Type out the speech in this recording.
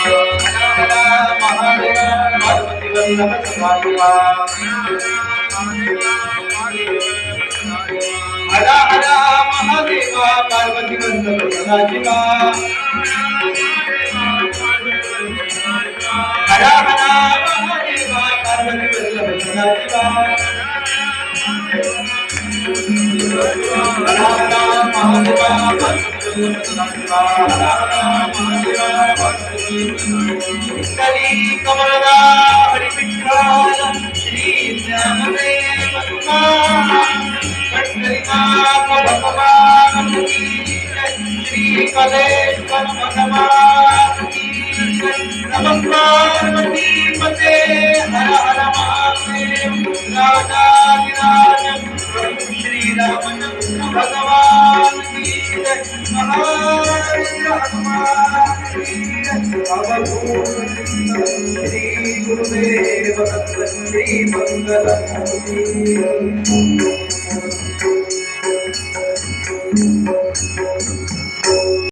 हरा हरा महादेवा पार्वती वल्लभ सदाशिवा हरा हरा महादेवा पार्वती वल्लभ सदाशिवा हरा हरा महादेवा पार्वती वल्लभ सदाशिवा हरा हरा महादेवा पार्वती कली कमलदा हरि विठ्ठल श्री ज्ञानदेव भगवान श्री कलेश्वर भगवान नमः पार्वती पते हर हर महादेव राजाधिराज श्री रामचंद्र भगवान की श्री गुरुदेव श्री मंगल